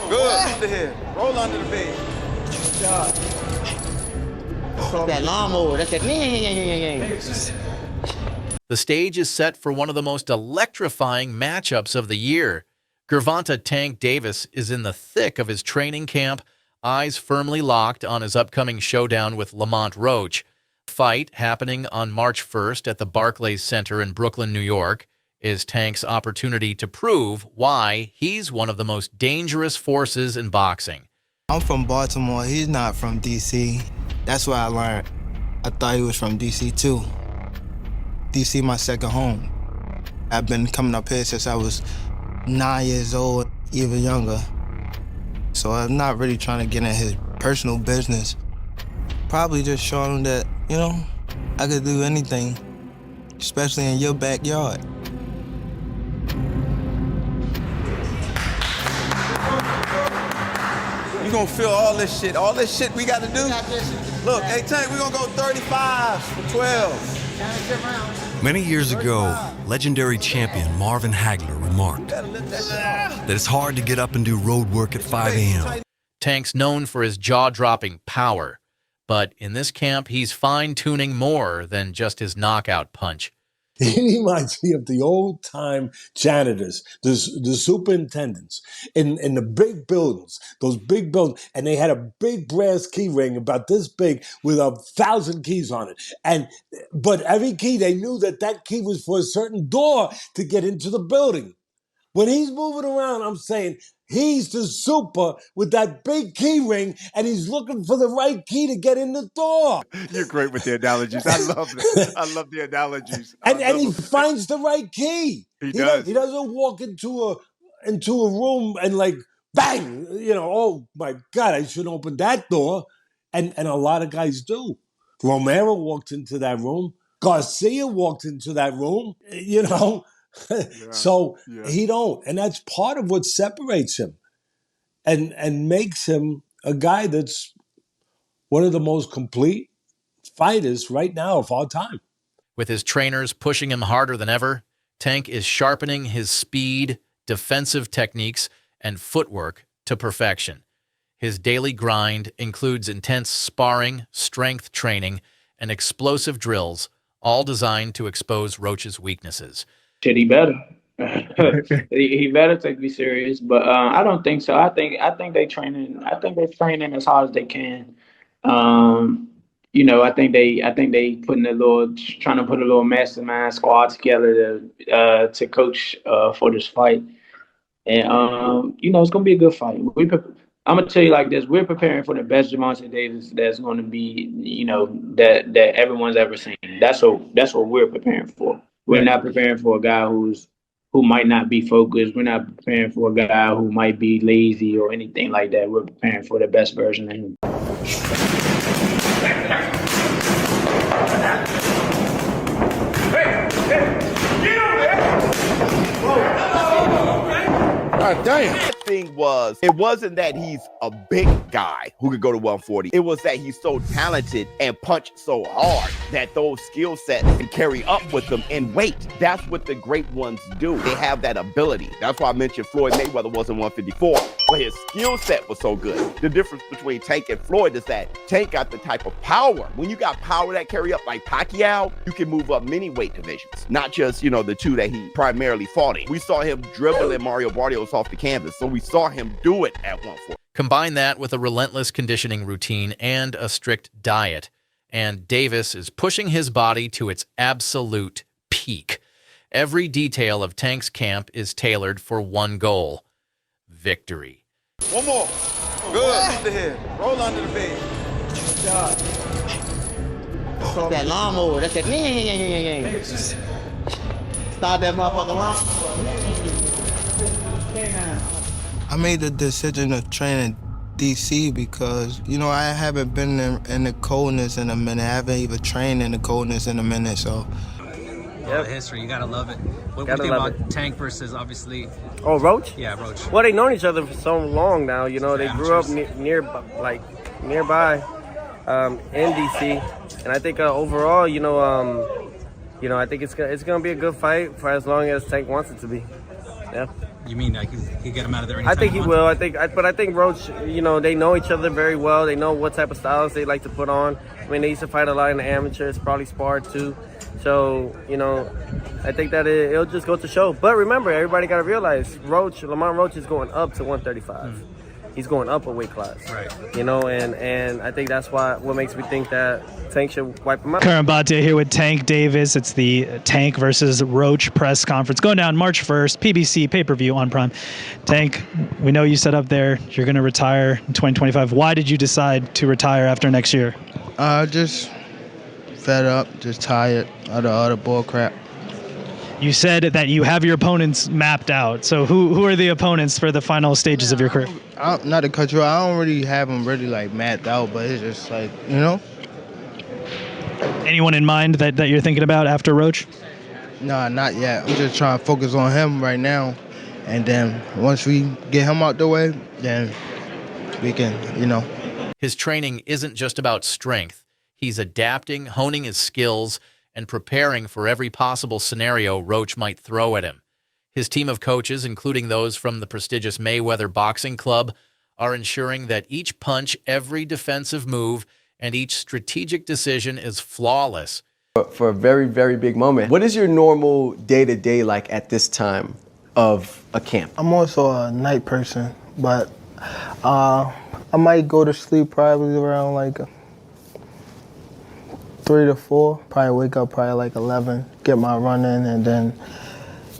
Good. Under here. Roll under the bed. Good job. That lawnmower. That's it. The stage is set for one of the most electrifying matchups of the year. Gervonta "Tank" Davis is in the thick of his training camp, eyes firmly locked on his upcoming showdown with Lamont Roach. Fight happening on March 1st at the Barclays Center in Brooklyn, New York, is Tank's opportunity to prove why he's one of the most dangerous forces in boxing. I'm from Baltimore. He's not from D.C. That's what I learned. I thought he was from D.C. too. D.C. my second home. I've been coming up here since I was 9 years old, even younger. So I'm not really trying to get in his personal business. Probably just showing him that, you know, I could do anything, especially in your backyard. You gonna feel all this shit we gotta do? Look, hey Tank, we gonna go 35 for 12. Many years ago, legendary champion Marvin Hagler remarked that it's hard to get up and do road work at 5 a.m. Tank's known for his jaw-dropping power, but in this camp, he's fine-tuning more than just his knockout punch. He reminds me of the old-time janitors, the superintendents in the big buildings, those big buildings, and they had a big brass key ring about this big with 1,000 keys on it. But every key, they knew that key was for a certain door to get into the building. When he's moving around, I'm saying he's the super with that big key ring, and he's looking for the right key to get in the door. You're great with the analogies. I love it. I love the analogies. And he finds the right key. He does. He doesn't walk into a room and like, bang, oh my God, I shouldn't open that door. And a lot of guys do. Romero walked into that room. Garcia walked into that room, So he don't. And that's part of what separates him and makes him a guy that's one of the most complete fighters right now of all time. With his trainers pushing him harder than ever, Tank is sharpening his speed, defensive techniques, and footwork to perfection. His daily grind includes intense sparring, strength training, and explosive drills, all designed to expose Roach's weaknesses. Shit, he better. he better take me serious, but I don't think so. I think they training. I think they're training as hard as they can. I think they trying to put a little mastermind squad together to coach for this fight, and it's gonna be a good fight. I'm gonna tell you like this: we're preparing for the best Gervonta Davis that's going to be, that everyone's ever seen. That's what we're preparing for. We're not preparing for a guy who might not be focused. We're not preparing for a guy who might be lazy or anything like that. We're preparing for the best version of him. God damn. The thing was, it wasn't that he's a big guy who could go to 140. It was that he's so talented and punched so hard that those skill sets can carry up with them in weight. That's what the great ones do. They have that ability. That's why I mentioned Floyd Mayweather wasn't 154, but his skill set was so good. The difference between Tank and Floyd is that Tank got the type of power. When you got power that carry up like Pacquiao, you can move up many weight divisions, not just, the two that he primarily fought in. We saw him dribbling Mario Barrios off the canvas, so we saw him do it at 140. Combine that with a relentless conditioning routine and a strict diet, and Davis is pushing his body to its absolute peak. Every detail of Tank's camp is tailored for one goal: victory. One more. Good. Under here. Roll under the bed. Good job. That lawnmower. That's it. Start that motherfucker lawnmower. I made the decision to train in D.C. because, I haven't been in the coldness in a minute. I haven't even trained in the coldness in a minute, so. All the history, you gotta love it. What do you think about Tank versus, obviously? Oh, Roach? Yeah, Roach. Well, they've known each other for so long now. They grew up nearby in D.C. And I think overall, you know, I think it's gonna be a good fight for as long as Tank wants it to be. Yeah. You mean like he get him out of there I anytime think he wants? will. But I think Roach, you know, they know each other very well. They know what type of styles they like to put on. I mean, they used to fight a lot in the amateurs, probably sparred too. So, you know, I think that it'll just go to show. But remember, everybody got to realize Lamont Roach is going up to 135. He's going up a weight class. Right. You know, and I think that's what makes me think that Tank should wipe him out. Gervonta here with Tank Davis. It's the Tank versus Roach press conference going down March 1st, PBC pay-per-view on Prime. Tank, we know you said up there you're going to retire in 2025. Why did you decide to retire after next year? Just fed up, just tired of all the bull crap. You said that you have your opponents mapped out. So who are the opponents for the final stages of your career? Not to cut you off, I don't really have them really like mapped out, but it's just like, you know. Anyone in mind that you're thinking about after Roach? No, not yet. I'm just trying to focus on him right now. And then once we get him out the way, then we can, you know. His training isn't just about strength. He's adapting, honing his skills, and preparing for every possible scenario Roach might throw at him. His team of coaches, including those from the prestigious Mayweather Boxing Club, are ensuring that each punch, every defensive move, and each strategic decision is flawless. For a very, very big moment. What is your normal day-to-day like at this time of a camp? I'm also a night person, but I might go to sleep probably around like 3 to 4. Probably wake up probably like 11, get my run in, and then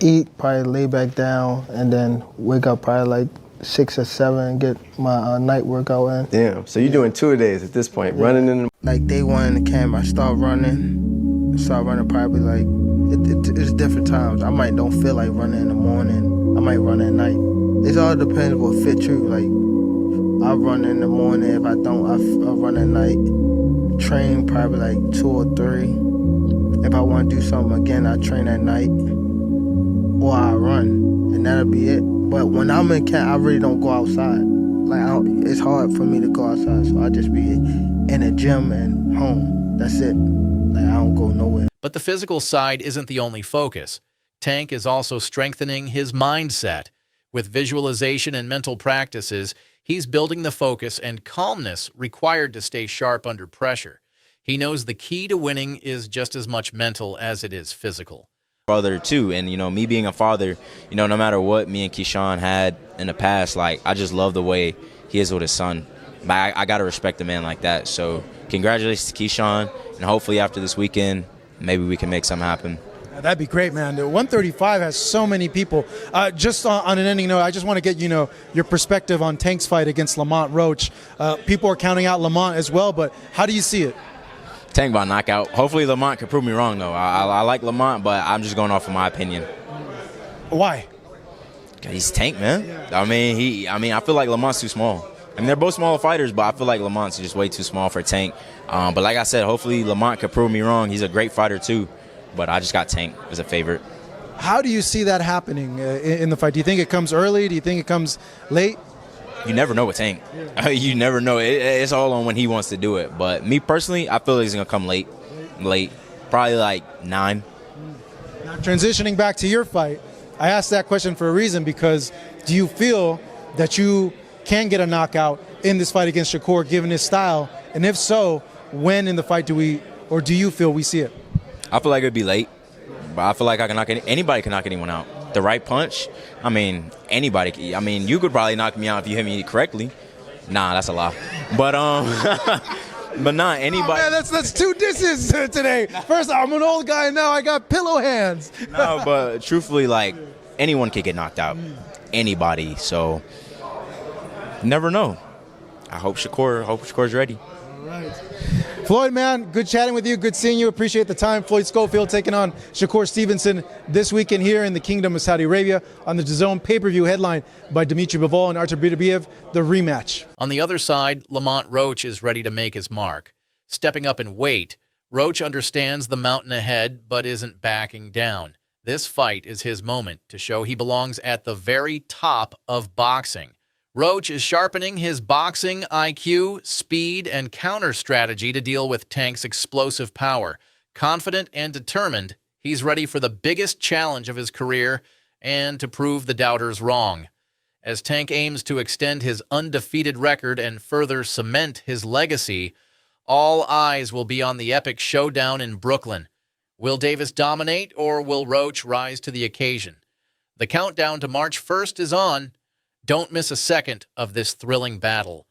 eat, probably lay back down, and then wake up probably like 6 or 7, get my night workout in. Damn, so you're doing 2-a-days at this point, running in. Like day 1 in the camp, I start running probably like, it's different times. I might don't feel like running in the morning, I might run at night. It all depends what fit you. Like, I run in the morning, if I don't, I run at night. Train probably like 2 or 3. If I want to do something again, I train at night, or I run, and that'll be it. But when I'm in camp, I really don't go outside. Like, it's hard for me to go outside, so I just be in the gym and home. That's it. Like, I don't go nowhere. But the physical side isn't the only focus. Tank is also strengthening his mindset. With visualization and mental practices, he's building the focus and calmness required to stay sharp under pressure. He knows the key to winning is just as much mental as it is physical. Father too, and you know, me being a father, you know, no matter what me and Keyshawn had in the past, like, I just love the way he is with his son. But I gotta respect a man like that. So congratulations to Keyshawn, and hopefully after this weekend, maybe we can make something happen. That'd be great, man. The 135 has so many people. Just on an ending note, I just want to get, you know, your perspective on Tank's fight against Lamont Roach. People are counting out Lamont as well, but how do you see it? Tank by knockout. Hopefully Lamont can prove me wrong, though. I like Lamont, but I'm just going off of my opinion. Why? He's Tank, man. I mean, I feel like Lamont's too small. I mean, they're both smaller fighters, but I feel like Lamont's just way too small for Tank. But like I said, hopefully Lamont can prove me wrong. He's a great fighter, too. But I just got Tank as a favorite. How do you see that happening in the fight? Do you think it comes early? Do you think it comes late? You never know with Tank. You never know. It's all on when he wants to do it. But me personally, I feel like he's going to come late. Probably like 9. Now, transitioning back to your fight, I asked that question for a reason, because do you feel that you can get a knockout in this fight against Shakur given his style? And if so, when in the fight do you feel we see it? I feel like it'd be late, but I feel like I can anybody can knock anyone out. The right punch, I mean, anybody. I mean, you could probably knock me out if you hit me correctly. Nah, that's a lie. But but not anybody. Oh, man, that's 2 disses today. First, I'm an old guy, now I got pillow hands. No, but truthfully, like, anyone could get knocked out. Anybody. So, never know. I hope Shakur's ready. All right. Floyd, man, good chatting with you. Good seeing you. Appreciate the time. Floyd Schofield taking on Shakur Stevenson this weekend here in the Kingdom of Saudi Arabia on the DAZN pay-per-view headlined by Dmitry Bivol and Artur Beterbiev, the rematch. On the other side, Lamont Roach is ready to make his mark. Stepping up in weight, Roach understands the mountain ahead but isn't backing down. This fight is his moment to show he belongs at the very top of boxing. Roach is sharpening his boxing IQ, speed, and counter strategy to deal with Tank's explosive power. Confident and determined, He's ready for the biggest challenge of his career and to prove the doubters wrong. As Tank aims to extend his undefeated record and further cement his legacy, all eyes will be on the epic showdown in Brooklyn. Will Davis dominate, or will Roach rise to the occasion? The countdown to March 1st is on. Don't miss a second of this thrilling battle.